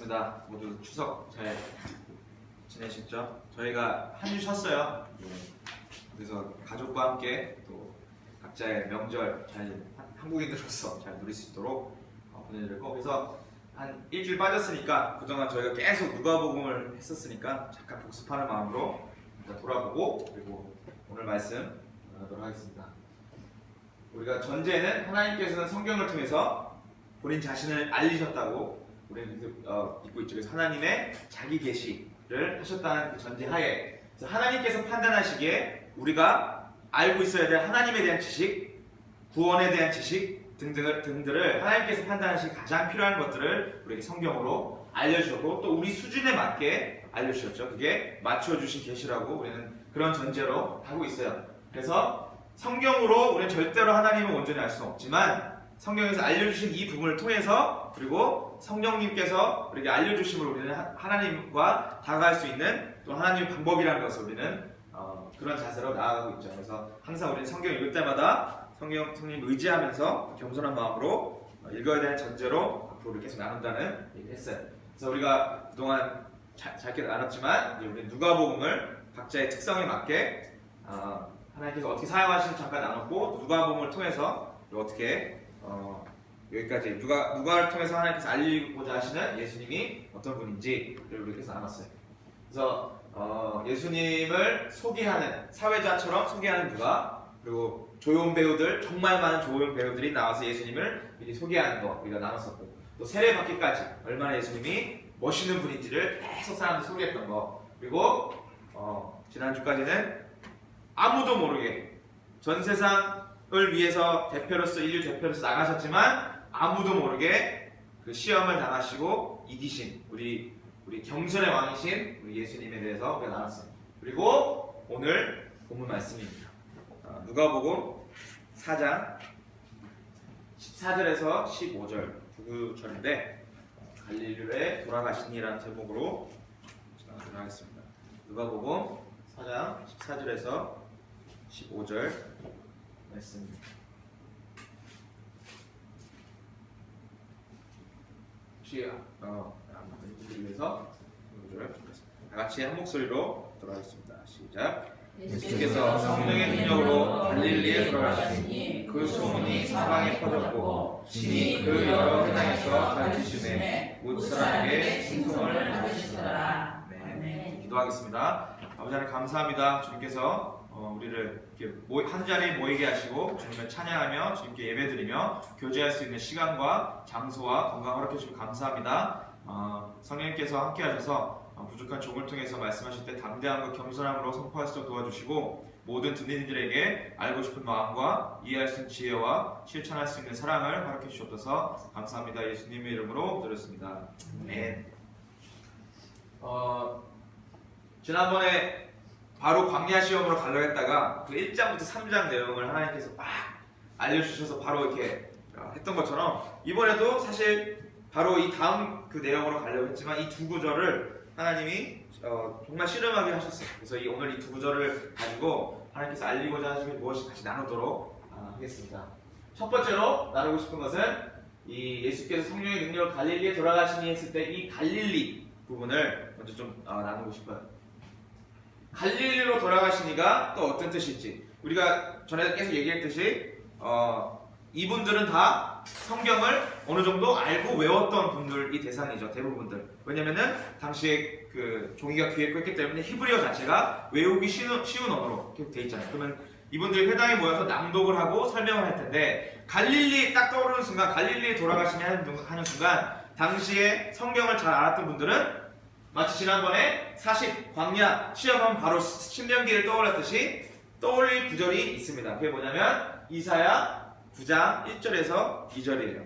반갑습니다. 모두 추석 잘 지내셨죠? 저희가 한 주 쉬었어요. 그래서 가족과 함께 또 각자의 명절 잘 한국인으로서 잘 누릴 수 있도록 보내드리고, 그래서 한 일주일 빠졌으니까 그동안 저희가 계속 누가복음을 했었으니까 잠깐 복습하는 마음으로 돌아보고, 그리고 오늘 말씀 나누도록 하겠습니다. 우리가 전제는 하나님께서는 성경을 통해서 본인 자신을 알리셨다고 우리는 믿고 있죠. 그래서 하나님의 자기 계시를 하셨다는 그 전제하에, 그래서 하나님께서 판단하시기에 우리가 알고 있어야 될 하나님에 대한 지식, 구원에 대한 지식 등들을 하나님께서 판단하시기 가장 필요한 것들을 우리에게 성경으로 알려주셨고, 또 우리 수준에 맞게 알려주셨죠. 그게 맞춰주신 계시라고 우리는 그런 전제로 하고 있어요. 그래서 성경으로 우리는 절대로 하나님을 온전히 알 수는 없지만, 성경에서 알려주신 이 부분을 통해서, 그리고 성령님께서 우리에게 알려주심으로 우리는 하나님과 다가갈 수 있는 또 하나님의 방법이라는 것을 우리는 그런 자세로 나아가고 있죠. 그래서 항상 우리는 성경 읽을 때마다 성령 의지하면서 겸손한 마음으로 읽어야 되는 전제로 앞으로 계속 나눈다는 얘기를 했어요. 그래서 우리가 그동안 짧게 나눴지만, 이제 우리 누가복음을 각자의 특성에 맞게 하나님께서 어떻게 사용하시는지 잠깐 나눴고, 누가복음을 통해서 어떻게 여기까지 누가를 통해서 하나님께서 알리고자 하시는 예수님이 어떤 분인지를 우리가 계속 나눴어요. 그래서 예수님을 소개하는, 사회자처럼 소개하는 누가, 그리고 조용 배우들, 정말 많은 조용 배우들이 나와서 예수님을 미리 소개하는 거 우리가 나눴었고, 또 세례받기까지 얼마나 예수님이 멋있는 분인지를 계속 사람들 소개했던 거, 그리고 지난주까지는 아무도 모르게 전 세상을 위해서 대표로서, 인류 대표로서 나가셨지만 아무도 모르게 그 시험을 당하시고 이기신 우리 겸손의 왕이신 우리 예수님에 대해서 우리가 나눴어요. 그리고 오늘 본문 말씀입니다. 누가복음 4장 14절에서 15절 두 구절인데, 갈릴리에 돌아가시니라는 제목으로 진행하도록 하겠습니다. 누가복음 4장 14절에서 15절 말씀입니다. 혹시 분들을 위해서 다 같이 한 목소리로 돌아가겠습니다. 시작. 예수께서 성령의 능력으로 갈릴리에 돌아가시니 그 소문이 사방에 퍼졌고, 신이 그 여러 회당에서 가르치심에 못 사람에게 칭송을 받으시더라. 네, 기도하겠습니다. 아버지 하나님 감사합니다. 주님께서 우리를 이렇게 한 자리에 모이게 하시고 주님을 찬양하며 주님께 예배드리며 교제할 수 있는 시간과 장소와 건강 허락해 주시고 감사합니다. 성령님께서 함께 하셔서 부족한 종을 통해서 말씀하실 때 담대함과 겸손함으로 선포할 수 있도록 도와주시고, 모든 듣는 이들에게 알고 싶은 마음과 이해할 수 있는 지혜와 실천할 수 있는 사랑을 허락해 주시옵소서. 감사합니다. 예수님의 이름으로 드렸습니다. 아멘. 지난번에 바로 광야 시험으로 가려고 했다가 그 1장부터 3장 내용을 하나님께서 막 알려주셔서 바로 이렇게 했던 것처럼, 이번에도 사실 바로 이 다음 그 내용으로 가려고 했지만 이 두 구절을 하나님이 정말 씨름하게 하셨어요. 그래서 오늘 이 두 구절을 가지고 하나님께서 알리고자 하시는 무엇이 같이 나누도록 하겠습니다. 첫 번째로 나누고 싶은 것은, 이 예수께서 성령의 능력을 갈릴리에 돌아가시니 했을 때 이 갈릴리 부분을 먼저 좀 나누고 싶어요. 갈릴리로 돌아가시니가 또 어떤 뜻일지, 우리가 전에 계속 얘기했듯이 이분들은 다 성경을 어느 정도 알고 외웠던 분들이 대상이죠. 대부분들. 왜냐면은 당시에 그 종이가 귀에 꽂기 때문에 히브리어 자체가 외우기 쉬운 언어로 되어 있잖아요. 그러면 이분들이 회당에 모여서 낭독을 하고 설명을 할 텐데, 갈릴리 딱 떠오르는 순간, 갈릴리에 돌아가시니 하는 순간, 당시에 성경을 잘 알았던 분들은 마치 지난번에 40 광야 시험하면 바로 신명기를 떠올렸듯이 떠올릴 구절이 있습니다. 그게 뭐냐면 이사야 9장 1절에서 2절이에요.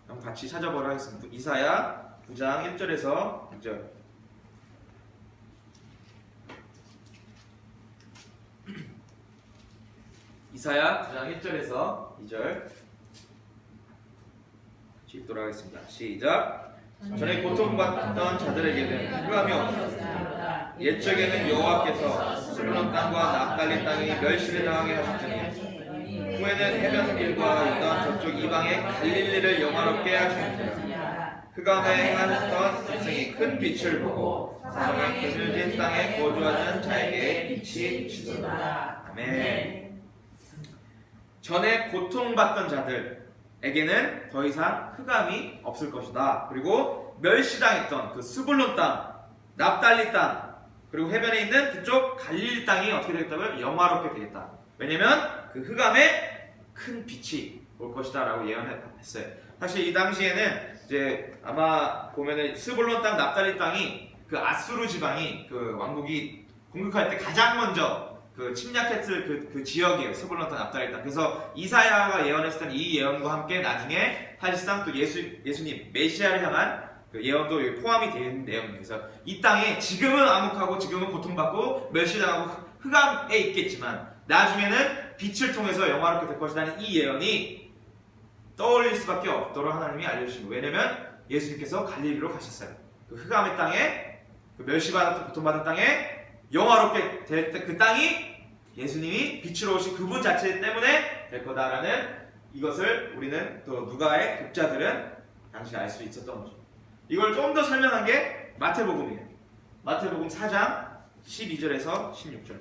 그럼 같이 찾아보도록 하겠습니다. 이사야 9장 1절에서 2절. 이사야 9장 1절에서 2절 읽도록 하겠습니다. 시작. 전에 고통받던 자들에게는 흑암이 없었으나 옛적에는 여호와께서 스불론 땅과 납달리 땅이 멸시를 당하게 하셨더니 후에는 해변길과 있던 저쪽 이방의 갈릴리를 영화롭게 하시니라. 흑암에 행하였던 백성이 큰 빛을 보고 사망의 그늘진 땅에 거주하는 자에게 빛이 비치더라. 아멘. 전에 고통받던 자들에게는 더 이상 흑암이 없을 것이다. 그리고 멸시당했던 그 스불론 땅, 납달리 땅, 그리고 해변에 있는 그쪽 갈릴리 땅이 어떻게 되겠다고요? 영화롭게 되겠다. 왜냐면 그 흑암에 큰 빛이 올 것이다 라고 예언했어요. 사실 이 당시에는 이제 아마 보면은 스불론 땅, 납달리 땅이 그 아수르 지방이 그 왕국이 공격할 때 가장 먼저 그 침략했을 그 지역이에요. 스불론 땅, 납달리 땅. 그래서 이사야가 예언했을 때 이 예언과 함께 나중에 사실상 또 예수님 메시아를 향한 그 예언도 포함이 되어 있는 내용입니다. 그래서 이 땅에 지금은 암흑하고 지금은 고통받고 멸시당하고 흑암에 있겠지만 나중에는 빛을 통해서 영화롭게 될 것이라는 이 예언이 떠올릴 수밖에 없도록 하나님이 알려주신 거예요. 왜냐면 예수님께서 갈릴리로 가셨어요. 그 흑암의 땅에 그 멸시받았던 고통받은 땅에 영화롭게 될 때 그 땅이 예수님이 빛으로 오신 그분 자체 때문에 될 거다라는 이것을 우리는 또 누가의 독자들은 당시 알 수 있었던 거죠. 이걸 좀 더 설명한 게 마태복음이에요. 마태복음 4장 12절에서 16절.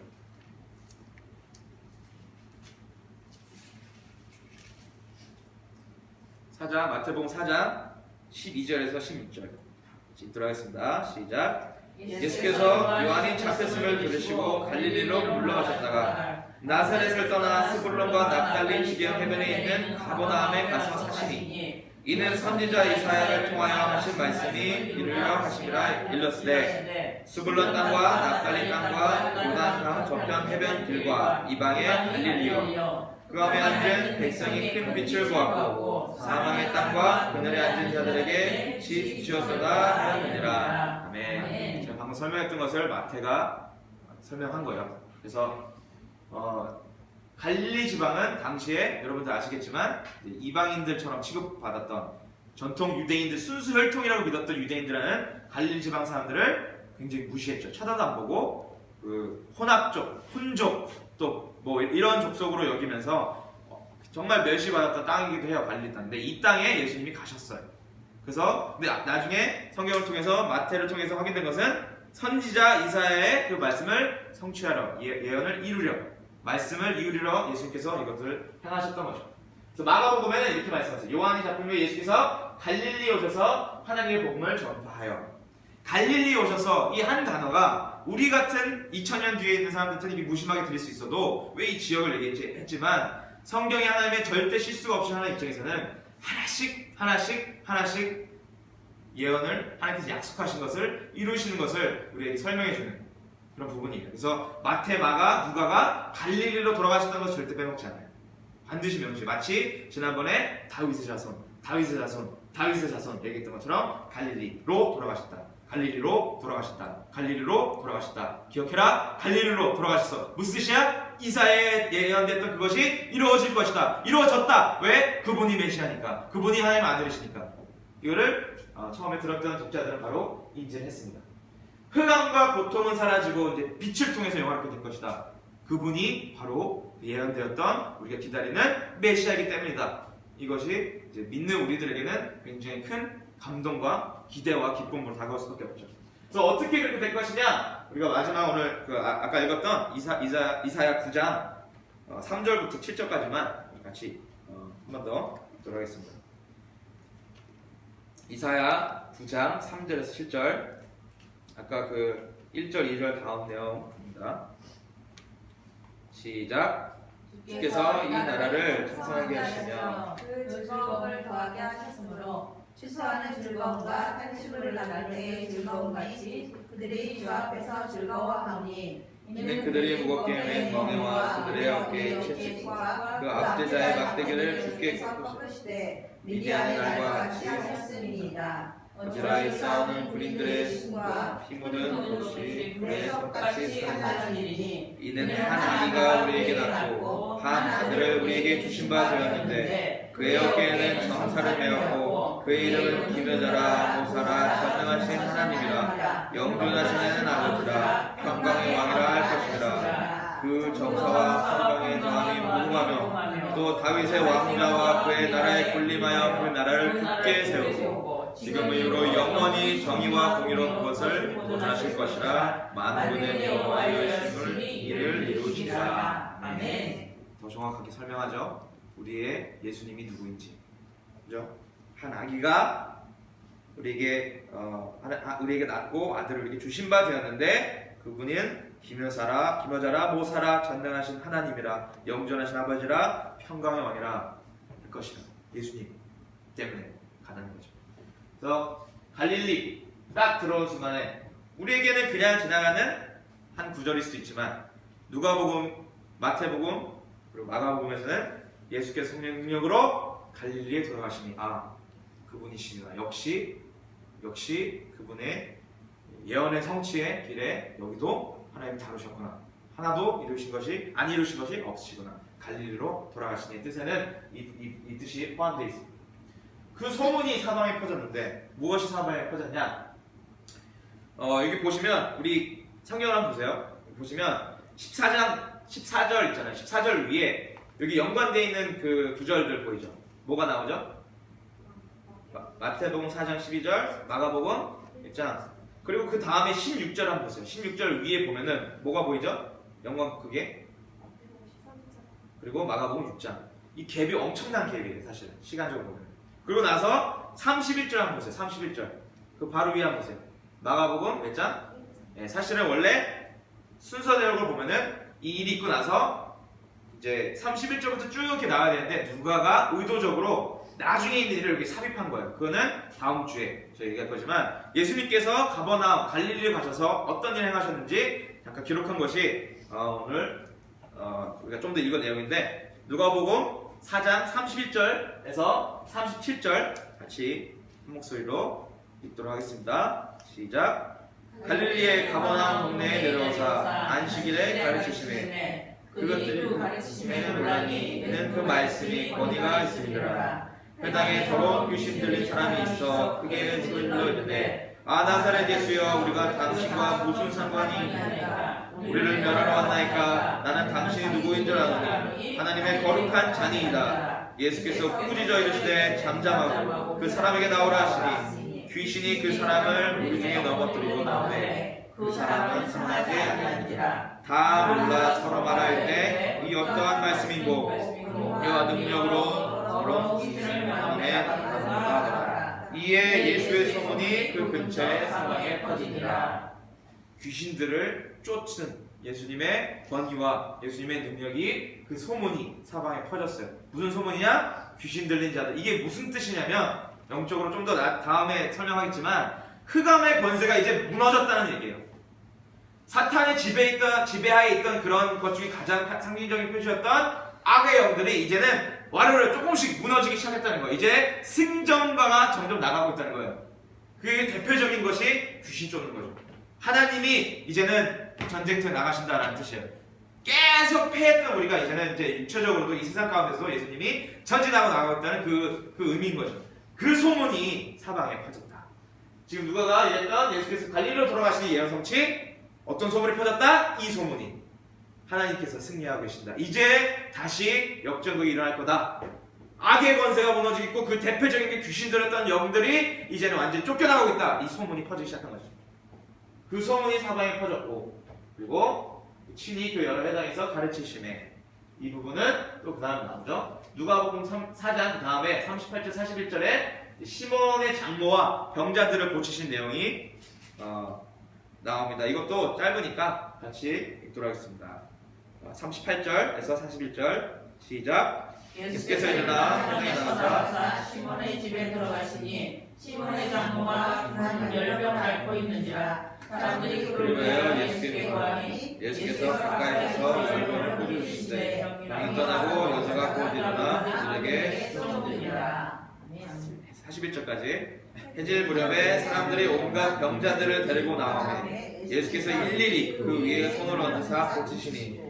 4장, 마태복음 4장 12절에서 16절 읽도록 하겠습니다. 시작. 예수께서 요한이 잡혔음을 들으시고 갈릴리로 물러가셨다가 나사렛을 떠나 스불론과 납달리 지경 해변에 있는 가버나움에 가서 사시니 이는 선지자 이사야를 통하여 하신 말씀이 이루려 하심이라 일렀으되 스불론 땅과 납달리 땅과 요단강 저편 해변 길과 이방의 갈릴리요 그 함에 앉은 백성이 큰 빛을 보았고 사망의 땅과 그늘에 앉은 자들에게 빛이 비추었도다 하였느니라. 아멘. 제가 방금 설명했던 것을 마태가 설명한 거예요. 그래서 갈릴리 지방은 당시에 여러분들 아시겠지만 이방인들처럼 취급받았던 전통 유대인들 순수 혈통이라고 믿었던 유대인들은 갈릴리 지방 사람들을 굉장히 무시했죠. 쳐다도 안 보고 그 혼합족, 혼족 또 뭐 이런 족속으로 여기면서 정말 멸시받았던 땅이기도 해요. 갈릴리 땅. 근데 이 땅에 예수님이 가셨어요. 그래서 근데 나중에 성경을 통해서 마태를 통해서 확인된 것은 선지자 이사야의 그 말씀을 성취하러 예언을 이루려 말씀을 이루려 예수님께서 이것을 행하셨던 거죠. 그래서 마가복음에는 이렇게 말씀하세요. 요한이 잡힌 후에 예수께서 갈릴리에 오셔서 하나님의 복음을 전파하여. 갈릴리에 오셔서 이 한 단어가 우리 같은 2000년 뒤에 있는 사람들한테 이게 무심하게 들릴 수 있어도 왜 이 지역을 얘기했지만 성경이 하나님의 절대 실수가 없이 하나님 입장에서는 하나씩 예언을 하나님께서 약속하신 것을 이루시는 것을 우리에게 설명해주는 그런 부분이에요. 그래서 마태, 마가, 누가가 갈릴리로 돌아가셨다는 것을 절대 빼먹지 않아요. 반드시 명시. 마치 지난번에 다윗의 자손 얘기했던 것처럼 갈릴리로 돌아가셨다. 기억해라. 갈릴리로 돌아가셨어. 무슨 뜻이야? 이사야에 예언됐던 그것이 이루어질 것이다. 이루어졌다. 왜? 그분이 메시아니까. 그분이 하나님의 아들이시니까. 이거를 처음에 들었던 독자들은 바로 인지를 했습니다. 흑암과 고통은 사라지고 이제 빛을 통해서 영화롭게 될 것이다. 그분이 바로 예언되었던 우리가 기다리는 메시아이기 때문이다. 이것이 이제 믿는 우리들에게는 굉장히 큰 감동과 기대와 기쁨으로 다가올 수밖에 없죠. 그래서 어떻게 그렇게 될 것이냐? 우리가 마지막 오늘 아까 읽었던 이사야 9장 3절부터 7절까지만 같이 한 번 더 읽도록 하겠습니다. 이사야 9장 3절에서 7절. 아까 그 1절, 2절 다음 내용입니다. 시작. 주께서 이 나라를 창성하게 하시며 그 즐거움을 더하게 하셨으므로 취소하는 즐거움과 탄식을 나갈 때의 즐거움 같이 그들이 주 앞에서 즐거워하오니 이는 그들이 무겁게 맨 멍에와 그들의 어깨에 채찍과 그 압제자의 막대기를 주께 꺾으시되 미디안의 날과 같이 하셨음이니이다. 어찌라 이 싸우는 군인들의 신과 피 묻은 옷이 불에 섭같이 쏟아지리니 이는 한 아기가 우리에게 낳고 한 아들을 우리에게 주신 바 되었는데 그의 어깨에는 정사를 메었고 그의 이름은 기묘자라 모사라 전능하신 하나님이라 영존하시는 아버지라 평강의 왕이라 할 것이라. 그 정사와 평강의 정함이 무궁하며 또 다윗의 왕자와 그의 나라에 군림하여 그 나라를 굳게 세우고 지금의 이후로 영원히 정의와 공의로 그것을 보존하실 것이라. 만군의 여호와의 열심을 이를 이루시리라. 아멘. 더 정확하게 설명하죠. 우리의 예수님이 누구인지, 그죠? 한 아기가 우리에게 낳고 아들을 우리에게 주신 바 되었는데 그분은 기묘자라 모사라 전능하신 하나님이라 영존하신 아버지라 평강의 왕이라 할 것이라. 예수님 때문에 가는 거죠. 그래서 갈릴리 딱 들어온 순간에 우리에게는 그냥 지나가는 한 구절일 수도 있지만 누가복음, 마태복음 그리고 마가복음에서는 예수께서 성령 능력으로 갈릴리에 돌아가시니 그분이시구나. 역시 그분의 예언의 성취의 길에 여기도 하나님 다루셨구나. 하나도 이루신 것이 안 이루신 것이 없으시구나. 갈릴리로 돌아가시니 뜻에는 이 뜻이 포함되어 있습니다. 그 소문이 사방에 퍼졌는데 무엇이 사방에 퍼졌냐? 여기 보시면 우리 성경을 한번 보세요. 보시면 14절 있잖아요. 14절 위에 여기 연관되어 있는 그 구절들 보이죠? 뭐가 나오죠? 마태복음 4장 12절, 마가복음 1장. 그리고 그 다음에 16절 한번 보세요. 16절 위에 보면은 뭐가 보이죠? 연관 크게. 그리고 마가복음 6장. 이 갭이 엄청난 갭이에요, 사실. 시간적으로 보면. 그리고 나서 31절 한번 보세요. 31절. 그 바로 위에 한번 보세요. 마가복음 몇 장? 네, 사실은 원래 순서대로 보면은 이 일이 있고 나서 이제 31절부터 쭉 이렇게 나와야 되는데 누가가 의도적으로 나중에 있는 일을 이렇게 삽입한 거예요. 그거는 다음 주에 저희 얘기할 거지만 예수님께서 가버나움 갈릴리를 가셔서 어떤 일을 행하셨는지 잠깐 기록한 것이 오늘 우리가 좀 더 읽은 내용인데 누가복음 4장 31절에서 37절 같이 한 목소리로 읽도록 하겠습니다. 시작. 갈릴리의 가버나움 동네에 내려오사 안식일에 가르치시매 그것들이 가르치심에 논란이 있는 그 말씀이 권위가 있으리라. 회당에 더러운 귀신 들린 사람이 있어 크게 소리로 이르되 나사렛 예수여 우리가 당신과 무슨 상관이 있나이까? 우리를 멸하러 왔나이까? 나는 당신이 누구인 줄 아노니 하나님의 거룩한 자니이다. 예수께서 꾸짖어 이르시되 잠잠하고 그 사람에게 나오라 하시니 귀신이 그 사람을 무리 중에 넘어뜨리고 나오되 그 사람은 상하지 아니한지라. 다 놀라 서로 말할 때 이 어떠한 말씀이고 공의와 능력으로 그런 귀신을 명함에 받았노라. 이에 예수의 소문이 그 근처에 사방에 퍼지니라. 귀신들을 쫓는 예수님의 권위와 예수님의 능력이 그 소문이 사방에 퍼졌어요. 무슨 소문이냐? 귀신 들린 자들. 이게 무슨 뜻이냐면 영적으로 좀 더 다음에 설명하겠지만 흑암의 권세가 이제 무너졌다는 얘기예요. 사탄의 지배하에 있던 그런 것 중에 가장 상징적인 표시였던 악의 영들이 이제는 와르르 조금씩 무너지기 시작했다는 거예요. 이제 승전가가 점점 나가고 있다는 거예요. 그 대표적인 것이 귀신 쫓는 거죠. 하나님이 이제는 전쟁터에 나가신다는 뜻이에요. 계속 패했던 우리가 이제는 이제 육체적으로도 이 세상 가운데서 예수님이 전진하고 나가고 있다는 그 의미인 거죠. 그 소문이 사방에 퍼졌다. 지금 누가가 얘기했던 예수께서 갈릴리로 돌아가시니 예언 성취 어떤 소문이 퍼졌다? 이 소문이 하나님께서 승리하고 계신다. 이제 다시 역전극이 일어날 거다. 악의 권세가 무너지고 그 대표적인 게 귀신 들었던 영들이 이제는 완전히 쫓겨나가고 있다. 이 소문이 퍼지기 시작한 거죠. 그 소문이 사방에 퍼졌고 그리고 친히 그 여러 회당에서 가르치심에 이 부분은 또 그 다음 나오죠. 누가복음 4장 그 다음에 38절 41절에 시몬의 장모와 병자들을 고치신 내용이 나옵니다. 이것도 짧으니까 같이 읽도록 하겠습니다. 38절에서 41절 시작. 예수께서 일어나 회당에 나가사 시몬의 집에 들어가시니 시몬의 장모가 한 열병 앓고 있는지라. 사람들이 그를 위하여 예수께 구하니 예수께서 가까이서 열병을 꾸짖으시되 병이 떠나고 여자가 곧 일어나 그들에게 쏘느니라. 41절까지. 해질 무렵에 사람들이 온갖 병자들을 데리고 나오매 예수께서 일일이 그 위에 손을 얹으사 고치시니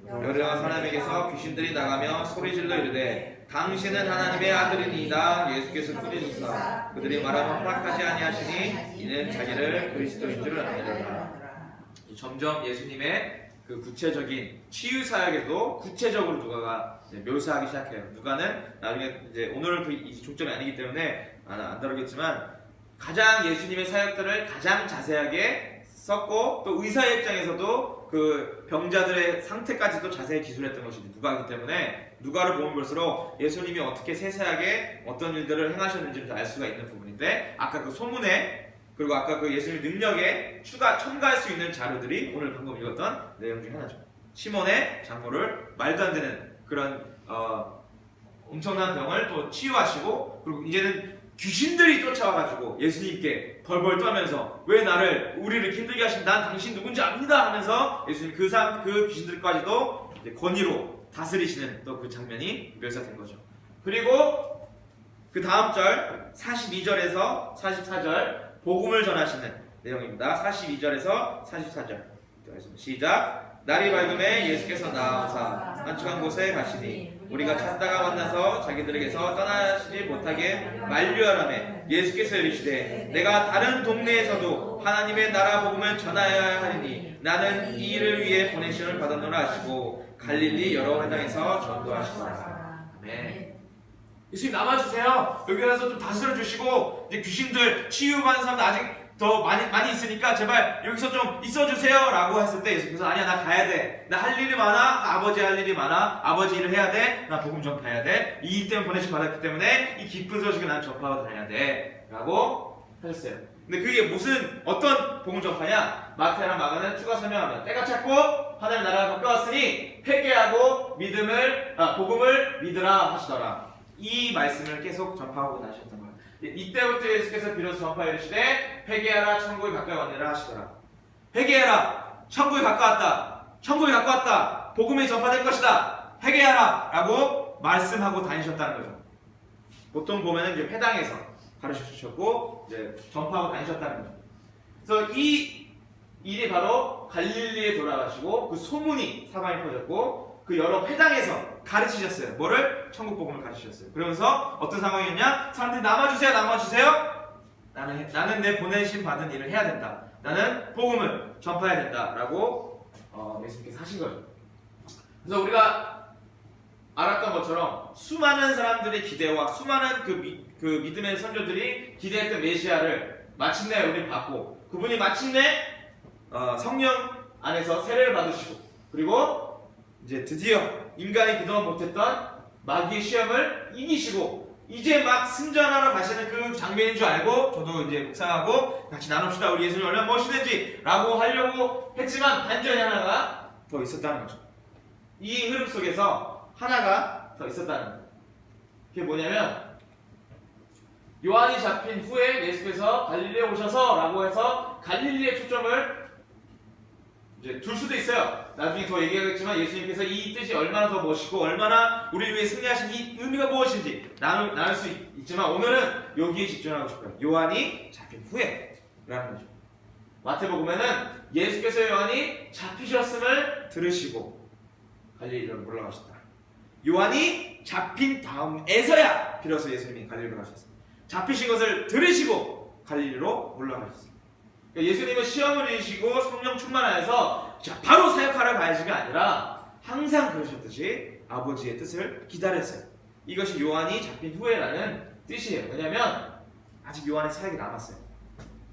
여러 사람에게서 귀신들이 나가며 소리질러 이르되 당신은 하나님의 아들이니이다. 예수께서 꾸짖으사 그들이 말하면 허락하지 아니하시니 이는 자기를 그리스도인 줄 아니라. 점점 예수님의 그 구체적인 치유 사역에도 구체적으로 누가가 묘사하기 시작해요. 누가는 나중에 이제 오늘은 그 중점이 아니기 때문에 안 다루겠지만 가장 예수님의 사역들을 가장 자세하게 썼고 또 의사의 입장에서도 그 병자들의 상태까지도 자세히 기술했던 것이 누가이기 때문에 누가를 보면 볼수록 예수님이 어떻게 세세하게 어떤 일들을 행하셨는지를 알 수가 있는 부분인데 아까 그 소문에 그리고 아까 그 예수님의 능력에 첨가할 수 있는 자료들이 오늘 방금 읽었던 내용 중에 하나죠. 시몬의 장모를 말도 안 되는 그런 엄청난 병을 또 치유하시고 그리고 이제는 귀신들이 쫓아와가지고 예수님께 벌벌 떨면서 왜 우리를 힘들게 하신 난 당신 누군지 압니다 하면서 예수님 그 귀신들까지도 권위로 다스리시는 또 그 장면이 묘사된 거죠. 그리고 그 다음 절 42절에서 44절 복음을 전하시는 내용입니다. 42절에서 44절 시작. 날이 밝음에 예수께서 나아오사 안축한 곳에 가시니 우리가 찾다가 만나서 자기들에게서 떠나시지 못하게 만류하라매 예수께서 이르시되 내가 다른 동네에서도 하나님의 나라 복음을 전하여야 하리니 나는 이 일을 위해 보내심을 받았노라 하시고 갈릴리 여러 회당에서 전도하시더라. 아멘. 예수님 남아주세요. 여기 가서 좀 다스려주시고 이제 귀신들 치유받는 사람들 아직 더 많이 있으니까 제발 여기서 좀 있어주세요 라고 했을 때 예수님께서 아니야 나 가야 돼. 나 할 일이 많아. 아버지 할 일이 많아. 아버지 일을 해야 돼. 나 복음 전파해야 돼. 이 일 때문에 보내심 받았기 때문에 이 기쁜 소식을 난 전파하고 다녀야 돼 라고 하셨어요. 근데 그게 어떤 복음 전파냐? 마태랑 마가는 추가 설명하면 때가 찼고 하나님 나라가 가까웠으니 회개하고 복음을 믿으라 하시더라. 이 말씀을 계속 전파하고 다니셨던 거예요. 이때부터 예수께서 비로소 전파이르시되 회개하라 천국이 가까이 왔느니라 하시더라. 회개하라 천국이 가까웠다. 천국이 가까웠다. 복음이 전파될 것이다. 회개하라 라고 말씀하고 다니셨다는 거죠. 보통 보면은 이제 회당에서 가르치셨고 이제 전파하고 다니셨다는 거죠. 그래서 이 일이 바로 갈릴리에 돌아가시고 그 소문이 사방에 퍼졌고 그 여러 회당에서 가르치셨어요. 뭐를? 천국 복음을 가르치셨어요. 그러면서 어떤 상황이었냐? 사람들이 남아주세요. 나는 내 보내심 받은 일을 해야 된다. 나는 복음을 전파해야 된다라고 예수님께서 하신 거죠. 그래서 우리가 알았던 것처럼 수많은 사람들의 기대와 수많은 그 믿음의 선조들이 기대했던 메시아를 마침내 우리 받고 그분이 마침내 성령 안에서 세례를 받으시고 그리고 이제 드디어 인간이 그동안 못했던 마귀의 시험을 이기시고 이제 막 승전하러 가시는 그 장면인 줄 알고 저도 이제 묵상하고 같이 나눕시다. 우리 예수님 얼마나 멋있는지 라고 하려고 했지만 반전이 하나가 더 있었다는 거죠. 이 흐름 속에서 하나가 더 있었다는 거예요. 그게 뭐냐면 요한이 잡힌 후에 예수께서 갈릴리에 오셔서 라고 해서 갈릴리의 초점을 이제 둘 수도 있어요. 나중에 더 얘기하겠지만 예수님께서 이 뜻이 얼마나 더 멋있고 얼마나 우리를 위해 승리하신 이 의미가 무엇인지 나눌 수 있지만 오늘은 여기에 집중하고 싶어요. 요한이 잡힌 후에 라는 거죠. 마태복음에는 예수께서 요한이 잡히셨음을 들으시고 갈릴리로 올라가셨다. 요한이 잡힌 다음에서야 비로소 예수님이 갈릴리로 가셨어요. 잡히신 것을 들으시고 갈릴리로 올라가셨어요. 예수님은 시험을 이기시고 성령 충만하여서 바로 사역하러 가야지가 아니라 항상 그러셨듯이 아버지의 뜻을 기다렸어요. 이것이 요한이 잡힌 후에라는 뜻이에요. 왜냐하면 아직 요한의 사역이 남았어요.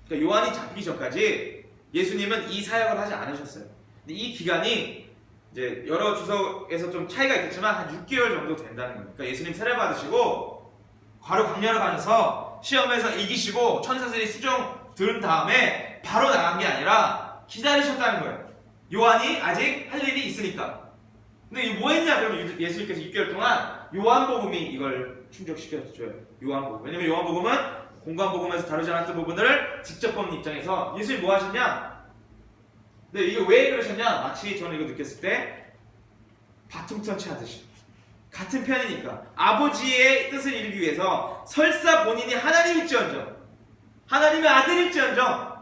그러니까 요한이 잡히기 전까지 예수님은 이 사역을 하지 않으셨어요. 근데 이 기간이 이제 여러 주석에서 좀 차이가 있겠지만 한 6개월 정도 된다는 거예요. 그러니까 예수님 세례 받으시고 바로 광야로 가셔서 시험에서 이기시고 천사들이 수종 들은 다음에 바로 나간 게 아니라 기다리셨다는 거예요. 요한이 아직 할 일이 있으니까. 근데 이게 뭐 했냐? 그러면 예수님께서 6개월 동안 요한복음이 이걸 충족시켜줘요. 요한복음. 왜냐면 요한복음은 공관복음에서 다루지 않았던 부분들을 직접 보는 입장에서 예수님이 뭐 하셨냐? 근데 이게 왜 그러셨냐? 마치 저는 이거 느꼈을 때 바통터치 하듯이 같은 편이니까 아버지의 뜻을 이루기 위해서 설사 본인이 하나님일지언정 하나님의 아들일지언정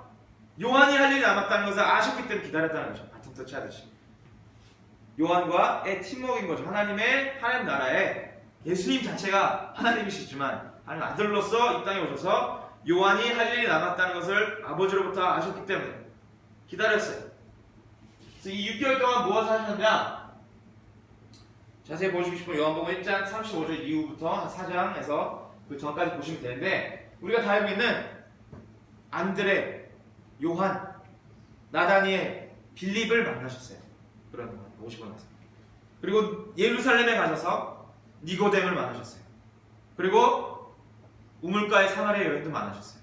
요한이 할 일이 남았다는 것을 아셨기 때문에 기다렸다는 거죠. 바통터치 하듯이 요한과의 팀워크인 거죠. 하나님 나라에 예수님 자체가 하나님이시지만 하나님 아들로서 이 땅에 오셔서 요한이 할 일이 남았다는 것을 아버지로부터 아셨기 때문에 기다렸어요. 그래서 이 6개월 동안 무엇을 하셨냐? 자세히 보시고 싶으면 요한복음 1장 35절 이후부터 4장에서 그 전까지 보시면 되는데 우리가 다 알고 있는 안드레, 요한, 나다니엘, 빌립을 만나셨어요. 그런 동안 오시고 나서. 그리고 예루살렘에 가셔서 니고뎀을 만나셨어요. 그리고 우물가의 사마리아 여인도 만나셨어요.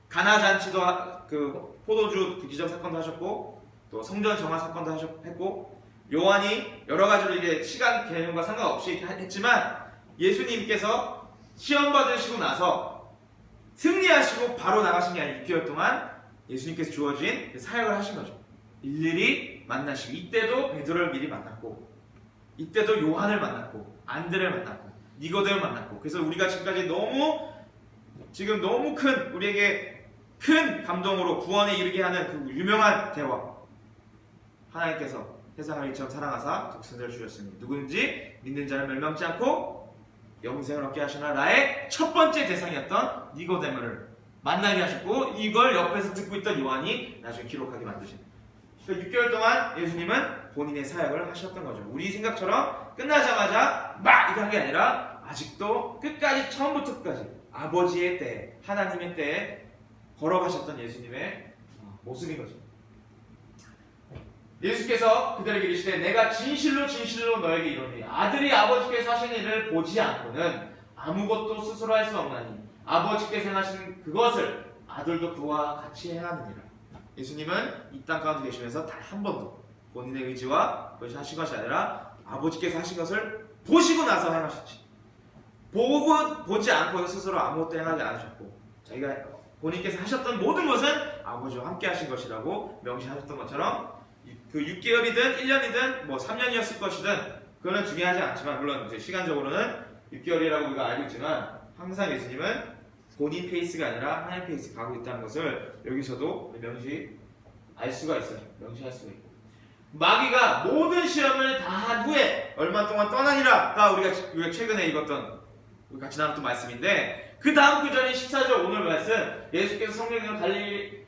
가나 잔치도 그 포도주 그 기적 사건도 하셨고, 또 성전 정화 사건도 했고, 요한이 여러 가지로 이게 시간 개념과 상관없이 했지만 예수님께서 시험 받으시고 나서 승리하시고 바로 나가신 게 아니라 6개월 동안 예수님께서 주어진 사역을 하신 거죠. 일일이 만나시고, 이때도 베드로를 미리 만났고, 이때도 요한을 만났고, 안드레를 만났고, 니고데를 만났고. 그래서 우리가 지금까지 지금 너무 큰, 우리에게 큰 감동으로 구원에 이르게 하는 그 유명한 대화, 하나님께서 세상을 이처럼 사랑하사 독생자를 주셨으니 누구든지 믿는 자는 멸망치 않고 영생을 얻게 하시나, 라의 첫 번째 대상이었던 니고데모를 만나게 하셨고, 이걸 옆에서 듣고 있던 요한이 나중에 기록하게 만드신. 그러니까 6개월 동안 예수님은 본인의 사역을 하셨던 거죠. 우리 생각처럼 끝나자마자 막 이렇게 한 게 아니라 아직도 끝까지, 처음부터 끝까지 아버지의 때에, 하나님의 때에 걸어가셨던 예수님의 모습인 거죠. 예수께서 그들에게 이르시되 내가 진실로 진실로 너에게 이르노니 아들이 아버지께서 하신 일을 보지 않고는 아무것도 스스로 할 수 없나니 아버지께서 행하신 그것을 아들도 그와 같이 행하느니라. 예수님은 이 땅 가운데 계시면서 단 한 번도 본인의 의지와 그것이 하신 것이 아니라 아버지께서 하신 것을 보시고 나서 행하셨지, 보지 않고 스스로 아무것도 행하지 않으셨고, 자기가 본인께서 하셨던 모든 것은 아버지와 함께 하신 것이라고 명시하셨던 것처럼, 그 6개월이든 1년이든 뭐 3년이었을 것이든 그거는 중요하지 않지만, 물론 이제 시간적으로는 6개월이라고 우리가 알고 있지만 항상 예수님은 본인 페이스가 아니라 하나님 페이스 가고 있다는 것을 여기서도 명시할 수가 있어요. 명시할 수가 있고, 마귀가 모든 시험을 다 한 후에 얼마 동안 떠나니라가 우리가 최근에 읽었던, 우리 같이 나눴던 말씀인데, 그 다음 구절인 14절 오늘 말씀, 예수께서 성령으로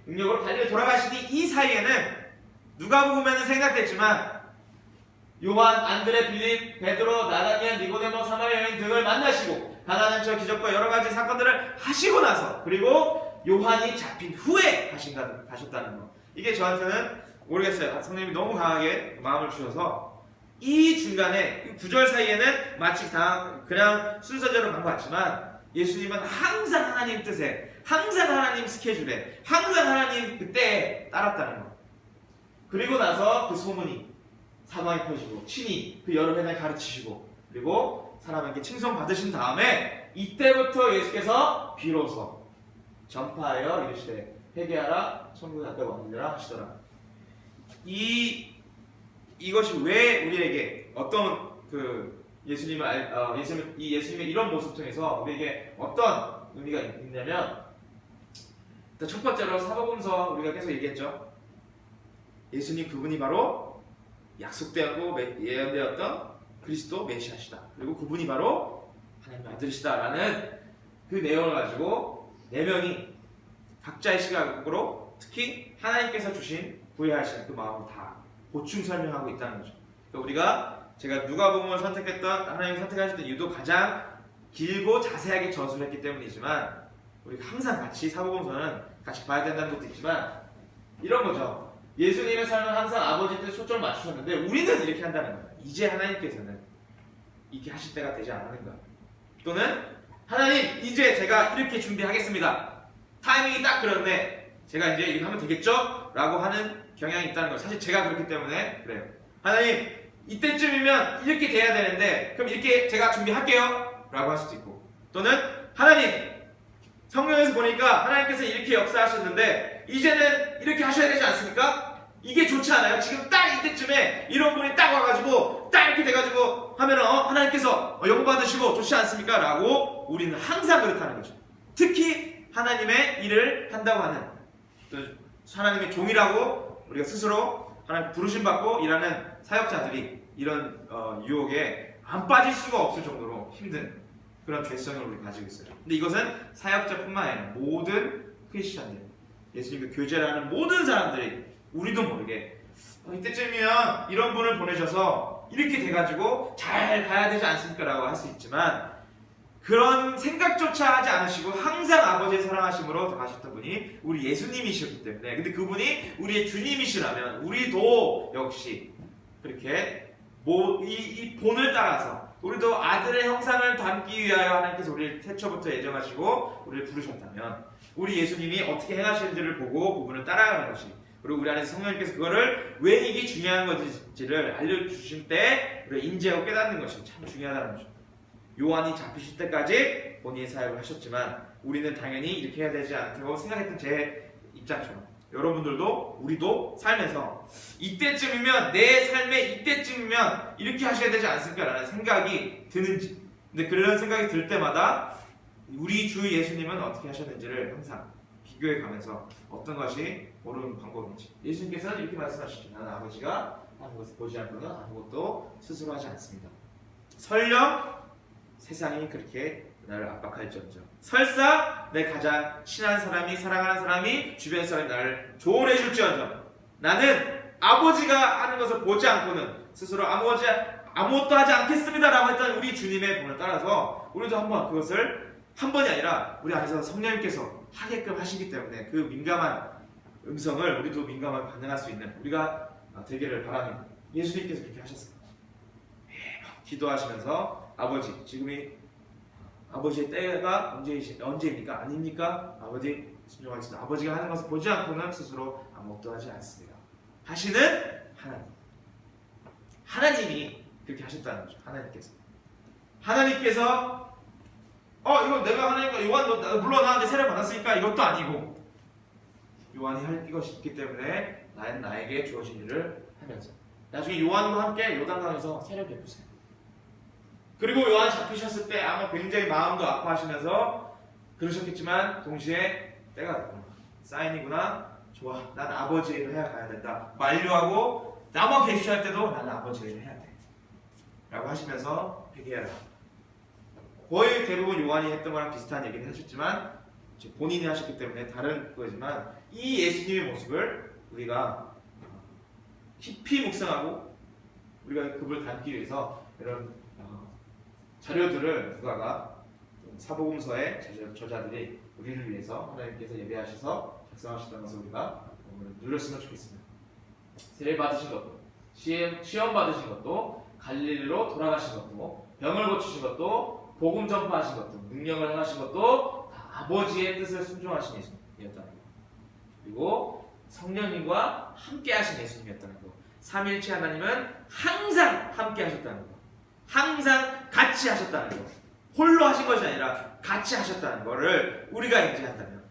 능력으로 갈릴리 돌아가시니 이 사이에는 누가복음에는 생략됐지만 요한, 안드레, 빌립, 베드로, 나다니엘, 니고데모, 사마리아 여인 등을 만나시고 가나 잔치와 기적과 여러 가지 사건들을 하시고 나서, 그리고 요한이 잡힌 후에 가셨다는 거. 이게 저한테는 모르겠어요. 성령님이 너무 강하게 마음을 주셔서 이 중간에 이 구절 사이에는 마치 다 그냥 순서대로 간 것 같지만 예수님은 항상 하나님 뜻에, 항상 하나님 스케줄에, 항상 하나님 그때에 따랐다는 거. 그리고 나서 그 소문이 사방에 퍼지고 친히 그 여러 회당에 가르치시고, 그리고 사람에게 칭송 받으신 다음에 이때부터 예수께서 비로소 전파하여 이르시되 회개하라, 천국에 가까이 왔느니라 하시더라. 이것이 왜 우리에게 어떤 예수님의 이런 모습 통해서 우리에게 어떤 의미가 있냐면, 일단 첫 번째로 사복음서 우리가 계속 얘기했죠. 예수님 그분이 바로 약속되었고 예언되었던 그리스도 메시아시다. 그리고 그분이 바로 하나님의 아들이시다라는 그 내용을 가지고 네 명이 각자의 시각으로 특히 하나님께서 주신 구애하신 그 마음을 다 보충 설명하고 있다는 거죠. 그러니까 제가 누가복음을 선택했던, 하나님이 선택하셨던 이유도 가장 길고 자세하게 전수를 했기 때문이지만, 우리가 항상 같이 사복음서는 같이 봐야 된다는 것도 있지만 이런 거죠. 예수님의 삶은 항상 아버지 뜻에 초점을 맞추셨는데 우리는 이렇게 한다는 거예요. 이제 하나님께서는 이렇게 하실 때가 되지 않았는가, 또는 하나님 이제 제가 이렇게 준비하겠습니다, 타이밍이 딱 그런데 제가 이제 이렇게 하면 되겠죠? 라고 하는 경향이 있다는 거예요. 사실 제가 그렇기 때문에 그래요. 하나님 이때쯤이면 이렇게 돼야 되는데 그럼 이렇게 제가 준비할게요 라고 할 수도 있고, 또는 하나님 성경에서 보니까 하나님께서 이렇게 역사하셨는데 이제는 이렇게 하셔야 되지 않습니까? 이게 좋지 않아요? 지금 딱 이때쯤에 이런 분이 딱 와가지고 딱 이렇게 돼가지고 하면은 하나님께서 영광 받으시고 좋지 않습니까? 라고 우리는 항상 그렇다는 거죠. 특히 하나님의 일을 한다고 하는, 또 하나님의 종이라고 우리가 스스로 하나님 부르심 받고 일하는 사역자들이 이런 유혹에 안 빠질 수가 없을 정도로 힘든 그런 죄성을 우리 가지고 있어요. 근데 이것은 사역자뿐만 아니라 모든 크리스천들, 예수님과 교제하는 모든 사람들이 우리도 모르게 이때쯤이면 이런 분을 보내셔서 이렇게 돼가지고 잘 가야 되지 않습니까? 라고 할 수 있지만, 그런 생각조차 하지 않으시고 항상 아버지의 사랑하심으로 다가셨던 분이 우리 예수님이셨기 때문에, 근데 그분이 우리의 주님이시라면 우리도 역시 그렇게 이 본을 따라서 우리도 아들의 형상을 담기 위하여 하나님께서 우리를 태초부터 예정하시고 우리를 부르셨다면 우리 예수님이 어떻게 행하시는지를 보고 그분을 따라가는 것이, 그리고 우리 안에서 성령님께서 그거를 왜 이게 중요한 것인지를 알려주실 때 우리가 인지하고 깨닫는 것이 참 중요하다는 거죠. 요한이 잡히실 때까지 본인의 사역을 하셨지만 우리는 당연히 이렇게 해야 되지 않다고 생각했던 제 입장처럼 여러분들도 우리도 삶에서 이때쯤이면, 내 삶의 이때쯤이면 이렇게 하셔야 되지 않습니까라는 생각이 드는지, 근데 그런 생각이 들 때마다 우리 주 예수님은 어떻게 하셨는지를 항상 비교해 가면서 어떤 것이 옳은 방법인지, 예수님께서는 이렇게 말씀하시죠. 나는 아버지가 하는 것을 보지 않고는 아무것도 스스로 하지 않습니다. 설령 세상이 그렇게 나를 압박할지언정, 설사 내 가장 친한 사람이, 사랑하는 사람이, 주변 사람이 나를 조언해 줄지언정, 나는 아버지가 하는 것을 보지 않고는 스스로 아무것도 하지 않겠습니다 라고 했던 우리 주님의 본을 따라서 우리도 한번 그것을, 한 번이 아니라 우리 안에서 성령님께서 하게끔 하시기 때문에 그 민감한 음성을 우리도 민감하게 반응할 수 있는 우리가 되기를 바랍니다. 예수님께서 그렇게 하셨어요. 기도하시면서 아버지, 지금이 아버지의 때가 언제입니까? 아닙니까? 아버지 순종하겠습니다. 아버지가 하는 것을 보지 않고는 스스로 아무것도 하지 않습니다. 하시는 하나님이 그렇게 하셨다는 거죠. 하나님께서 이거 내가 하나님과 요한 너 물러나는데 세례 받았으니까 이것도 아니고, 요한이 할 것이 있기 때문에 나에게 주어진 일을 하면서 나중에 요한과 함께 요단강에서 세례 베푸세요. 그리고 요한이 잡히셨을 때 아마 굉장히 마음도 아파하시면서 그러셨겠지만 동시에 때가 됐구나, 사인이구나, 좋아, 난 아버지 일을 해야 가야 된다, 만류하고 나만 계시할 때도 나는 아버지 일을 해야 돼 라고 하시면서 회개해라. 거의 대부분 요한이 했던 거랑 비슷한 얘기를 하셨지만 본인이 하셨기 때문에 다른 거지만, 이 예수님의 모습을 우리가 깊이 묵상하고 우리가 그분을 닮기 위해서 이런 자료들을 누가가 사복음서의 저자들이 우리를 위해서 하나님께서 예배하셔서 작성하셨다는 것을 우리가 누렸으면 좋겠습니다. 세례 받으신 것도, 시험 받으신 것도, 갈릴리로 돌아가신 것도, 병을 고치신 것도, 복음 전파하신 것도, 능력을 행하신 것도 다 아버지의 뜻을 순종하신 예수님이었다는 것. 그리고 성령님과 함께 하신 예수님이었다는 것. 삼일체 하나님은 항상 함께 하셨다는 것. 항상 같이 하셨다는 것. 홀로 하신 것이 아니라 같이 하셨다는 것을 우리가 인지한다면,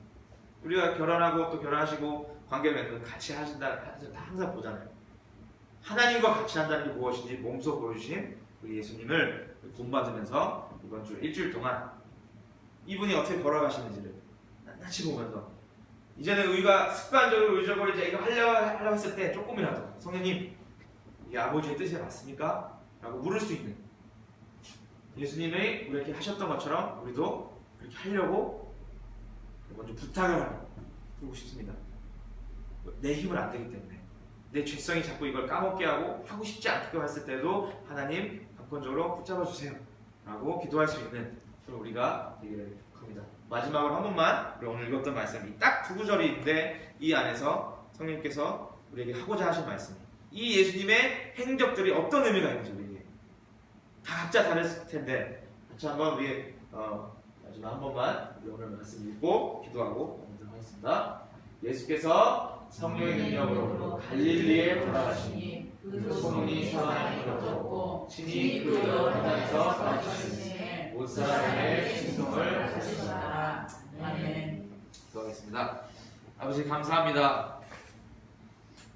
우리가 결혼하고 또 결혼하시고 관계를 맺는 같이 하신다 항상 보잖아요. 하나님과 같이 한다는 게 무엇인지 몸소 보여주신 우리 예수님을 본받으면서 이번 주 일주일 동안 이분이 어떻게 걸어가시는지를 낱낱이 보면서, 이제는 우리가 습관적으로 의적으로 이제 이거 하려고 했을 때 조금이라도 성령님, 이게 아버지의 뜻이 맞습니까? 라고 물을 수 있는, 예수님이 우리에게 하셨던 것처럼 우리도 그렇게 하려고 먼저 부탁을 하고 싶습니다. 내 힘은 안 되기 때문에, 내 죄성이 자꾸 이걸 까먹게 하고 싶지 않게 했을 때도 하나님 강권적으로 붙잡아 주세요 라고 기도할 수 있는 그런 우리가 되기를 합니다. 마지막으로 한 번만 우리 오늘 읽었던 말씀이 딱 두 구절인데, 이 안에서 성령님께서 우리에게 하고자 하신 말씀이, 이 예수님의 행적들이 어떤 의미가 있는지 우리에게 다 각자 다를 텐데 같이 한번 우리 마지막 한 번만 우리 오늘 말씀 읽고 기도하고 마무리하도록 하겠습니다. 예수께서 성령의 능력으로 갈릴리에 돌아가시니 그 소문이 사방에 퍼졌고 친히 그 요단강에서 가르치시니 온 사람의 신성을 하시니라. 아멘. 기도하겠습니다. 아버지 감사합니다.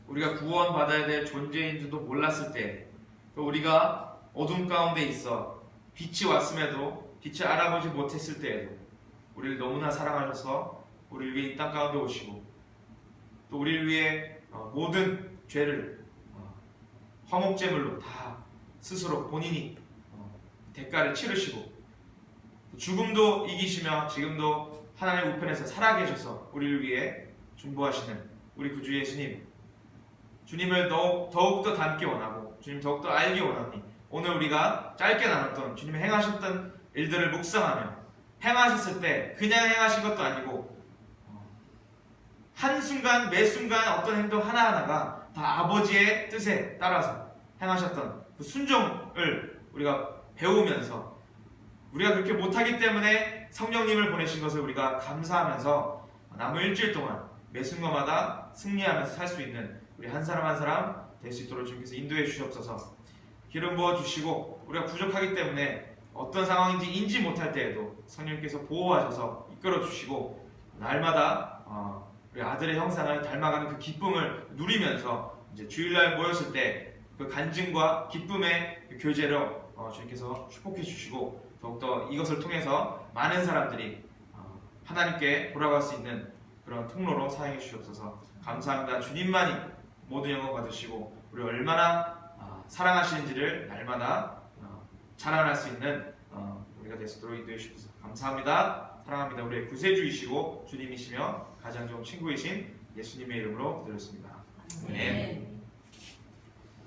우리가 구원받아야 될 존재인 줄도 몰랐을 때, 또 우리가 어둠 가운데 있어 빛이 왔음에도 빛을 알아보지 못했을 때에도 우리를 너무나 사랑하셔서 우리를 위해 이 땅 가운데 오시고, 또 우리를 위해 모든 죄를 화목제물로 다 스스로 본인이 대가를 치르시고 죽음도 이기시며 지금도 하나님의 우편에서 살아계셔서 우리를 위해 중보하시는 우리 구주 예수님, 주님을 더욱더 닮기 원하고 주님 더욱더 알기 원하니 오늘 우리가 짧게 나눴던 주님이 행하셨던 일들을 묵상하며 행하셨을 때 그냥 행하신 것도 아니고 한순간 매순간 어떤 행동 하나하나가 다 아버지의 뜻에 따라서 행하셨던 그 순종을 우리가 배우면서 우리가 그렇게 못하기 때문에 성령님을 보내신 것을 우리가 감사하면서 남은 일주일 동안 매 순간마다 승리하면서 살 수 있는 우리 한 사람 한 사람 될 수 있도록 주님께서 인도해 주시옵소서. 기름 부어 주시고 우리가 부족하기 때문에 어떤 상황인지 인지 못할 때에도 성령님께서 보호하셔서 이끌어 주시고 날마다 우리 아들의 형상을 닮아가는 그 기쁨을 누리면서 이제 주일날 모였을 때 그 간증과 기쁨의 그 교제로 주님께서 축복해 주시고 더욱더 이것을 통해서 많은 사람들이 하나님께 돌아갈 수 있는 그런 통로로 사용해 주시옵소서. 감사합니다. 주님만이 모든 영광 받으시고 우리 얼마나 사랑하시는지를 날마다 자랑할 수 있는 우리가 될 수 있도록 인도해 주시옵소서. 감사합니다. 사랑합니다. 우리의 구세주이시고 주님이시며 가장 좋은 친구이신 예수님의 이름으로 기도드렸습니다. 아멘.